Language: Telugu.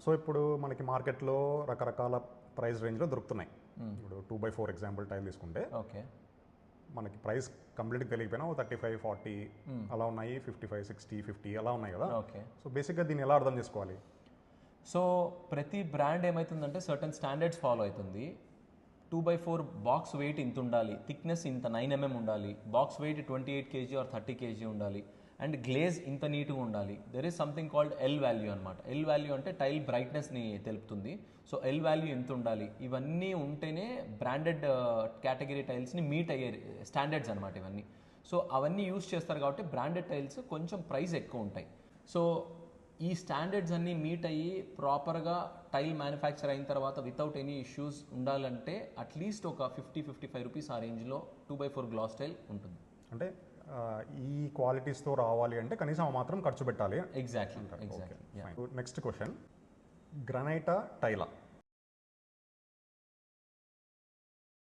సో ఇప్పుడు మనకి మార్కెట్లో రకరకాల ప్రైస్ రేంజ్లో దొరుకుతున్నాయి. ఇప్పుడు 2x4 ఎగ్జాంపుల్ టైల్ తీసుకుంటే ఓకే, మనకి ప్రైస్ కంప్లీట్గా తెలియకపోయినా 35-40 అలా ఉన్నాయి, 55-60-50 అలా ఉన్నాయి కదా. ఓకే. సో బేసిక్గా దీన్ని ఎలా అర్థం చేసుకోవాలి? సో ప్రతి బ్రాండ్ ఏమవుతుందంటే సర్టన్ స్టాండర్డ్స్ ఫాలో అవుతుంది. 2x4 బాక్స్ వెయిట్ ఇంత ఉండాలి, థిక్నెస్ ఇంత 9 mm ఉండాలి, box weight 28 kg or 30 kg ఉండాలి, అండ్ గ్లేజ్ ఇంత నీట్గా ఉండాలి. There is something called L value అనమాట. ఎల్ వాల్యూ అంటే టైల్ బ్రైట్నెస్ని తెలుపుతుంది. సో ఎల్ వాల్యూ ఎంత ఉండాలి, ఇవన్నీ ఉంటేనే బ్రాండెడ్ కేటగిరీ టైల్స్ని మీట్ అయ్యే స్టాండర్డ్స్ అనమాట ఇవన్నీ. సో అవన్నీ యూస్ చేస్తారు కాబట్టి బ్రాండెడ్ టైల్స్ కొంచెం ప్రైస్ ఎక్కువ ఉంటాయి. సో ఈ స్టాండర్డ్స్ అన్నీ మీట్ అయ్యి ప్రాపర్గా టైల్ మ్యానుఫ్యాక్చర్ అయిన తర్వాత వితౌట్ ఎనీ ఇష్యూస్ ఉండాలంటే అట్లీస్ట్ ఒక 50-55 రూపీస్ ఆ రేంజ్లో 2x4 గ్లాస్ టైల్ ఉంటుంది. అంటే ఈ క్వాలిటీస్తో రావాలి అంటే కనీసం ఆ మాత్రం ఖర్చు పెట్టాలి. ఎగ్జాక్ట్లీ. నెక్స్ట్ క్వశ్చన్, గ్రనైటా టైలా?